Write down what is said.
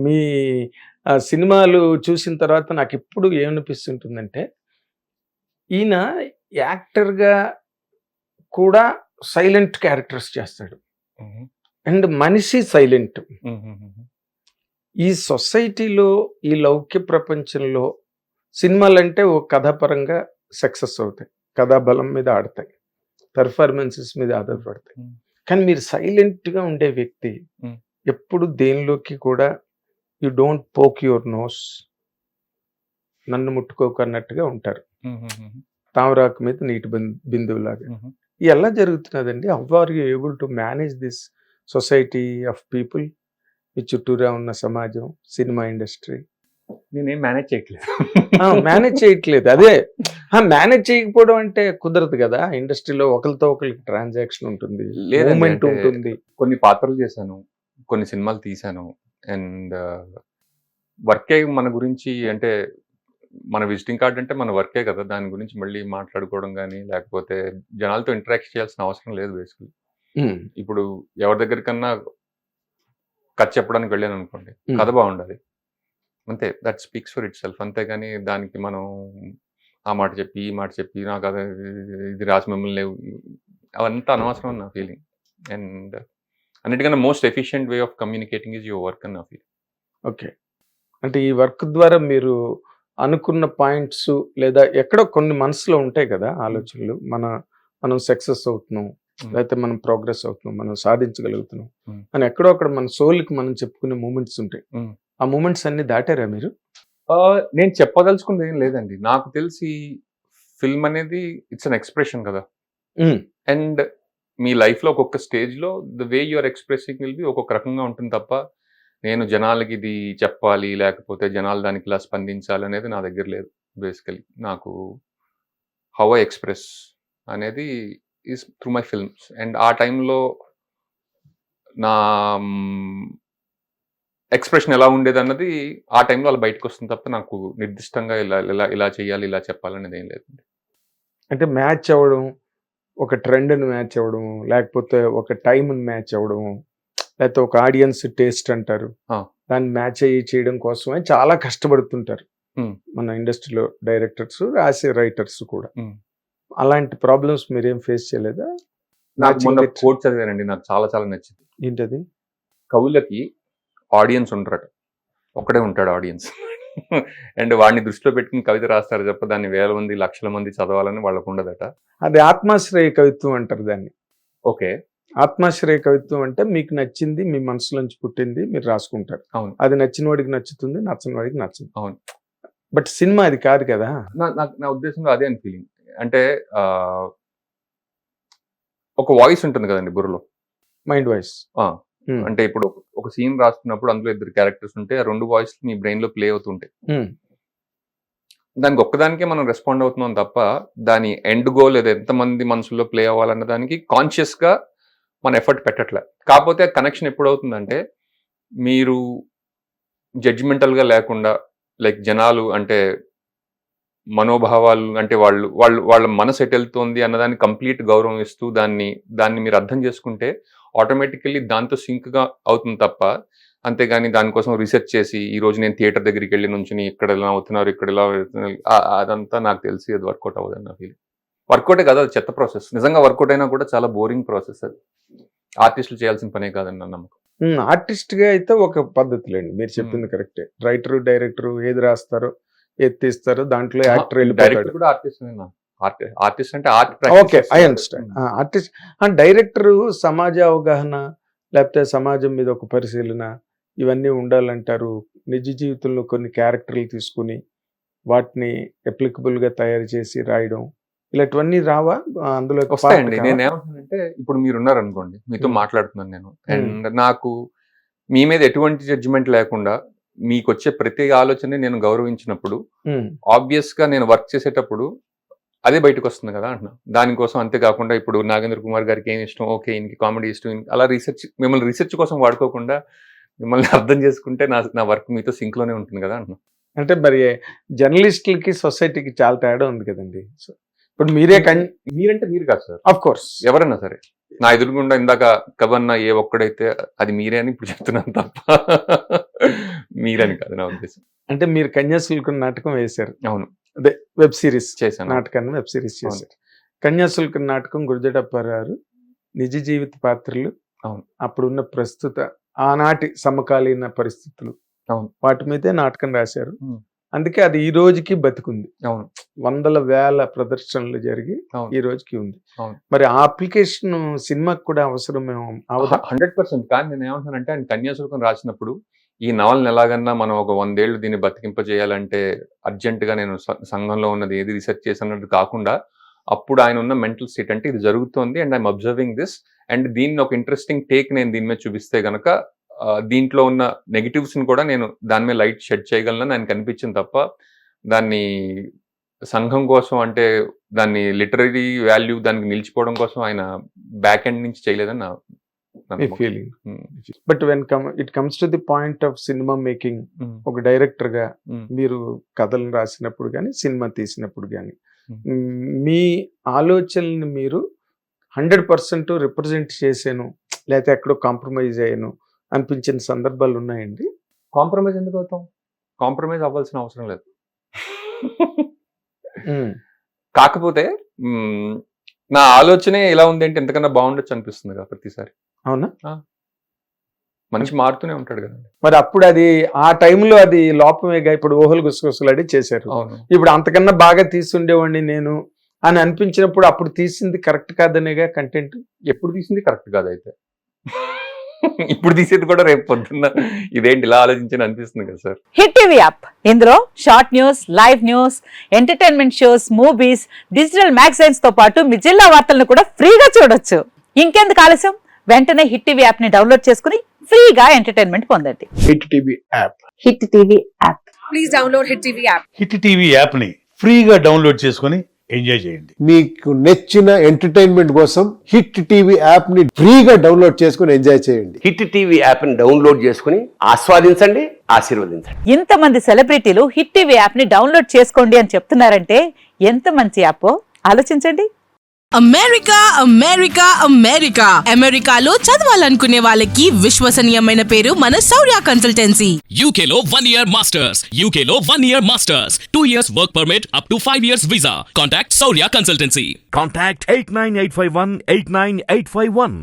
మీ సినిమాలు చూసిన తర్వాత నాకెప్పుడు ఏమనిపిస్తుంటుందంటే, ఈయన యాక్టర్‌గా కూడా సైలెంట్ క్యారెక్టర్స్ చేస్తాడు. హుహు. అండ్ మనిషి సైలెంట్. హుహుహుహు. ఈ సొసైటీలో, ఈ లౌక్య ప్రపంచంలో సినిమాలంటే ఓ కథాపరంగా సక్సెస్ అవుతాయి. కథాబలం మీద ఆడతాయి. పెర్ఫార్మన్సెస్ మీద ఆధారపడతాయి. హ్మ్. కానీ మీరు సైలెంట్‌గా ఉండే వ్యక్తి హ్మ్. ఎప్పుడు దేనిలోకి కూడా you don't poke your nose. నన్ను ముట్టుకోకు అన్నట్టుగా ఉంటారు. హుహుహుహు. తామరాకు మీద నీటి బిందువులాగా. హుహు. ఎలా జరుగుతున్నదండి? How are you able to manage this society of people? మీ చుట్టూరా ఉన్న సమాజం, సినిమా ఇండస్ట్రీ. నేనేం మేనేజ్ చేయట్లేదు. మేనేజ్ చేయట్లేదు. అదే మేనేజ్ చేయకపోవడం అంటే కుదరదు కదా! ఇండస్ట్రీలో ఒకళ్ళతో ఒకళ్ళకి ట్రాన్సాక్షన్ ఉంటుంది. లేదండి. మూవ్‌మెంట్ అంటే ఉంటుంది. కొన్ని పాత్రలు చేశాను. కొన్ని సినిమాలు తీశాను. అండ్ వర్కే మన గురించి అంటే మన విజిటింగ్ కార్డ్ అంటే మన వర్కే కదా! దాని గురించి మళ్ళీ మాట్లాడుకోవడం గాని, లేకపోతే జనాలతో ఇంటరాక్ట్ చేయాల్సిన అవసరం లేదు బేసికల్లీ. హ్మ్. ఇప్పుడు ఎవరి దగ్గరికన్నా కథ చెప్పడానికి వెళ్ళాననుకోండి. హ్మ్. కథ బావుండాలి. అంతే. That speaks for itself. అంతేగాని దానికి మనం ఆ మాట చెప్పి, ఈ మాట చెప్పి నాకు అది ఇది రాసి మిమ్మల్ని లేవు అవంతా అనవసరం అని నా ఫీలింగ్. అండ్ అన్నిటికన్నా most efficient way of communicating is your work అని నా ఫీలింగ్. ఓకే. అంటే ఈ వర్క్ ద్వారా మీరు అనుకున్న పాయింట్స్ లేదా ఎక్కడో కొన్ని మనసులో ఉంటాయి కదా ఆలోచనలు. మనం సక్సెస్ అవుతున్నాం. హ్మ్. లేకపోతే మనం ప్రోగ్రెస్ అవుతున్నాం. మనం సాధించగలుగుతున్నాం. హ్మ్. అని ఎక్కడో అక్కడ మన సోల్‌కి మనం చెప్పుకునే మూమెంట్స్ ఉంటాయి. హ్మ్. ఆ మూమెంట్స్ అన్ని దాటారా మీరు? నేను చెప్పదలుచుకుంది ఏం లేదండి. నాకు తెలిసి ఫిల్మ్ అనేది ఇట్స్ అన్ ఎక్స్‌ప్రెషన్ కదా! హ్మ్. అండ్ మీ లైఫ్‌లో ఒక్కొక్క స్టేజ్‌లో the way you are expressing will be ఒక్కొక్క రకంగా ఉంటుంది తప్ప, నేను జనాలకి ఇది చెప్పాలి, లేకపోతే జనాలు దానికి ఇలా స్పందించాలి అనేది నా దగ్గర లేదు బేసికల్లీ. నాకు హౌ ఐ ఎక్స్‌ప్రెస్ అనేది is through my films. And ఆ టైంలో నా ఎక్స్‌ప్రెషన్ ఎలా ఉండేదన్నది ఆ టైంలో అలా బయటకొస్తుంది తప్ప, నాకు నిర్దిష్టంగా ఇలా ఇలా ఇలా చేయాలి, ఇలా చెప్పాలనేది ఏం లేదండి. అంటే మ్యాచ్ అవ్వడం, ఒక ట్రెండ్‌ని మ్యాచ్ అవ్వడం, లేకపోతే ఒక టైమ్‌ని మ్యాచ్ అవ్వడం, లేకపోతే ఒక ఆడియన్స్ టేస్ట్ అంటారు. ఆ! దాన్ని మ్యాచ్ అయ్యి చేయడం కోసమే చాలా కష్టపడుతుంటారు. హ్మ్. మన ఇండస్ట్రీలో డైరెక్టర్స్, రాసే రైటర్స్ కూడా. హ్మ్. అలాంటి ప్రాబ్లమ్స్ మీరేం ఫేస్ చేయలేదా? నాకు మొన్న మ్యాచింగ్ ఇట్ కోట్ చదివానండి. నాకు చాలా చాలా నచ్చింది. ఏంటది? కవులకి ఆడియన్స్ ఉండరట. ఒక్కడే ఉంటాడు ఆడియన్స్. అండ్ వాడిని దృష్టిలో పెట్టుకొని కవిత రాస్తారు తప్ప దాన్ని వేల మంది, లక్షల మంది చదవాలని వాళ్ళకుండదట. అది ఆత్మాశ్రయ కవిత్వం అంటారు దాన్ని. ఓకే. ఆత్మాశ్రయ కవిత్వం అంటే మీకు నచ్చింది మీ మనసులోంచి పుట్టింది మీరు రాసుకుంటారు. అవును. అది నచ్చిన వాడికి నచ్చుతుంది, నచ్చని వాడికి నచ్చదు. అవును. బట్ సినిమా అది కాదు కదా! నా ఉద్దేశంలో అదే అని ఫీలింగ్. అంటే ఆహ్, ఒక వాయిస్ ఉంటుంది కదండీ బుర్రలో. Mind voice. ఆ! హ్మ్. అంటే ఇప్పుడు ఒక సీన్ రాస్తున్నప్పుడు అందులో ఇద్దరు క్యారెక్టర్స్ ఉంటే, ఆ 2 వాయిస్‌లు మీ బ్రెయిన్‌లో ప్లే అవుతుంటాయి. హ్మ్. దానికి ఒక్కదానికే మనం రెస్పాండ్ అవుతున్నాం తప్ప, దాని ఎండ్ గోల్ లేదా ఎంతమంది మనసుల్లో ప్లే అవ్వాలన్న దానికి కాన్షియస్‌గా మన ఎఫర్ట్ పెట్టట్లే. కాపోతే కనెక్షన్ ఎప్పుడవుతుందంటే, మీరు జడ్జ్‌మెంటల్‌గా లేకుండా లైక్ జనాలు అంటే మనోభావాలు అంటే వాళ్ళ మనసు ఎటెళ్తోంది అన్నదాన్ని కంప్లీట్ గౌరవం ఇస్తూ దాన్ని మీరు అర్థం చేసుకుంటే ఆటోమేటికల్లీ దాంతో సింక్‌గా అవుతుంది తప్ప, అంతేగాని దానికోసం రిసర్చ్ చేసి ఈరోజు నేను థియేటర్ దగ్గరికెళ్ళి నుంచొని ఇక్కడ ఇలా అవుతున్నారు, ఇక్కడ ఇలా అవుతున్నారు అదంతా నాకు తెలిసి అది వర్కౌట్ అవ్వదని నా ఫీలింగ్. వర్కౌటే కాదు అది చెత్త ప్రాసెస్. నిజంగా వర్కౌట్ అయినా కూడా చాలా బోరింగ్ ప్రాసెస్ అది. ఆర్టిస్టులు చేయాల్సిన పనే కాదని నా నమ్మకం. ఆర్టిస్ట్‌గా అయితే ఒక పద్ధతిలేండి. మీరు హ్మ్. చెప్పింది కరెక్టే. రైటరు, డైరెక్టరు ఏది రాస్తారో, ఏది తీస్తారో దాంట్లో యాక్టర్ డైరెక్టర్ ఎళ్ళిపోతాడు. కూడా ఆర్టిస్టేనా? ఆర్టిస్ట్ అంటే ఆర్ట్ ఓకే. ప్రాక్టీస్ ఐ చేస్తారు. అండర్‌స్టాండ్. ఆర్టిస్ట్ డైరెక్టరు సమాజ అవగాహన, లేకపోతే సమాజం మీద ఒక పరిశీలన ఇవన్నీ ఉండాలంటారు. నిజ జీవితంలో కొన్ని క్యారెక్టర్‌లు తీసుకొని, వాటిని అప్లికబుల్‌గా తయారు చేసి రాయడం. ఇలాంటివన్నీ రావా? అందులో ఒక పార్ట్ వస్తాయండి. కావా? నేనేమంటున్నానంటే ఇప్పుడు మీరున్నారనుకోండి. మీతో హ్మ్. మాట్లాడుతున్నాను నేను. హ్మ్. అండ్ నాకు మీ మీద ఎటువంటి జడ్జిమెంట్ లేకుండా మీకొచ్చే ప్రతి ఆలోచనని నేను గౌరవించినప్పుడు హ్మ్. ఆబ్వియస్‌గా నేను వర్క్ చేసేటప్పుడు అదే బయటకొస్తుంది కదా! అంటున్నా. దానికోసం అంతే కాకుండా ఇప్పుడు 'నాగేంద్ర కుమార్' గారికి ఏమి ఇష్టం, ఓకే. ఈయనకి కామెడీ ఇష్టం. అలా మిమ్మల్ని రిసర్చ్ కోసం వాడుకోకుండా మిమ్మల్ని అర్థం చేసుకుంటే నా వర్క్ మీతో సింక్‌లోనే ఉంటుంది కదా! అంటున్నా. అంటే మరి జర్నలిస్ట్‌లకి, సొసైటీకి చాలా తేడా ఉంది కదండీ! సో, ఇప్పుడు మీరే మీరంటే మీరు కాదు సార్. Of course. ఎవరైనా సరే. నా ఎదురుగుండా ఇందాక కవన్న ఏ ఒక్కడైతే అది మీరే అని ఇప్పుడు చెప్తున్నాను తప్ప మీరని కాదు నా ఉద్దేశం. అంటే మీరు కన్యాశుల్కం నాటకం వేశారు, అవును, అదే వెబ్ సిరీస్ చేశాను. నాటకాన్ని వెబ్ సిరీస్ చేశారు. కన్యాశుల్కం నాటకం గురజాడప్పారావు నిజ జీవిత పాత్రలు, అవును. అప్పుడున్న ప్రస్తుత ఆనాటి సమకాలీన పరిస్థితులు, అవును. వాటి మీదే నాటకం రాశారు. ఉమ్. అందుకే అది ఈ రోజుకి బతికుంది. అవును, వందల వేల ప్రదర్శనలు జరిగి అవును. ఈ రోజుకి ఉంది. అవును. మరి ఆ అప్లికేషన్ సినిమాకి కూడా అవసరమేమో అవదా? 100%. కానీ నేను ఏమంటున్నానంటే ఆయన కన్యాశుల్కం రాసినప్పుడు ఈ నవలను ఎలాగన్నా మనం ఒక 100 ఏళ్ళు దీన్ని బతికింపజేయాలంటే అర్జెంటుగా నేను సంఘంలో ఉన్నది ఏది రిసెర్చ్ చేసినట్టు కాకుండా అప్పుడు ఆయన ఉన్న మెంటల్ స్టేట్ అంటే ఇది జరుగుతోంది and I'm observing this and దీన్ని ఒక ఇంట్రెస్టింగ్ టేక్ నేను దీని మీద చూపిస్తే గనక దీంట్లో ఉన్న నెగిటివ్స్ ని కూడా నేను దాని మీద లైట్ షెడ్ చేయగలను ఆయన కనిపించింది తప్ప దాన్ని సంఘం కోసం అంటే దాన్ని లిటరరీ వాల్యూ దానికి నిలిచిపోవడం కోసం ఆయన బ్యాక్ ఎండ్ నుంచి చేయలేదని నా feeling. But when it comes to the point of cinema making, ఒక డైరెక్టర్ గా మీరు కథలు రాసినప్పుడు కానీ సినిమా తీసినప్పుడు కానీ మీ ఆలోచనని మీరు 100% రిప్రజెంట్ చేశాను లేకపోతే ఎక్కడో కాంప్రమైజ్ అయ్యాను అనిపించిన సందర్భాలు ఉన్నాయండి? కాంప్రమైజ్ ఎందుకు అవుతాం? కాంప్రమైజ్ అవ్వాల్సిన అవసరం లేదు. కాకపోతే నా ఆలోచనే ఎలా ఉంది అంటే ఎంతకన్నా బాగుండొచ్చు అనిపిస్తుంది కదా ప్రతిసారి. అవునా? మనిషి మారుతూనే ఉంటాడు కదండి. మరి అప్పుడు అది ఆ టైంలో అది లోపమేగా. ఇప్పుడు ఊహలు గుసగుసలాడి చేశారు, ఇప్పుడు అంతకన్నా బాగా తీసుండేవాడిని నేను అని అనిపించినప్పుడు అప్పుడు తీసింది కరెక్ట్ కాదనేగా కంటెంట్. ఎప్పుడు తీసింది కరెక్ట్ కాదు అయితే ఇప్పుడు తీసేది కూడా రేపు పొద్దున్న ఇదేంటి ఇలా ఆలోచించని అనిపిస్తుంది కదా సార్. హిట్ టీవీ యాప్, ఇందులో short news, live news, entertainment shows, movies, digital magazines తో పాటు మీ జిల్లా వార్తలను కూడా ఫ్రీగా చూడొచ్చు. ఇంకెందుకు ఆలస్యం, వెంటనే హిట్ టీవీ యాప్ ని డౌన్లోడ్ చేసుకుని ఫ్రీగా ఎంటర్టైన్మెంట్ పొందండి. Hit TV app. Hit TV app. Please download hit TV app. Hit TV app ని ఫ్రీగా డౌన్లోడ్ చేసుకొని ఎంజాయ్ చేయండి. మీకు నచ్చిన ఎంటర్టైన్మెంట్ కోసం హిట్ టీవీ యాప్ ని ఫ్రీగా డౌన్లోడ్ చేసుకొని ఎంజాయ్ చేయండి. హిట్ టీవీ యాప్ ని డౌన్లోడ్ చేసుకుని ఆస్వాదించండి, ఆశీర్వదించండి. ఇంతమంది సెలబ్రిటీలు హిట్ టీవీ యాప్ ని డౌన్లోడ్ చేసుకోండి అని చెప్తున్నారంటే ఎంత మంచి యాప్ ఆలోచించండి. అమెరికా అమెరికా అమెరికా అమెరికాలో చదవాలనుకునే వాళ్ళకి విశ్వసనీయమైన పేరు మన శౌర్య కన్సల్టెన్సీ. UK లో 1 year masters, UK లో 1 year masters, 2 years work permit up to 5 years visa. Contact Saurya Consultancy. Contact 89851 89851.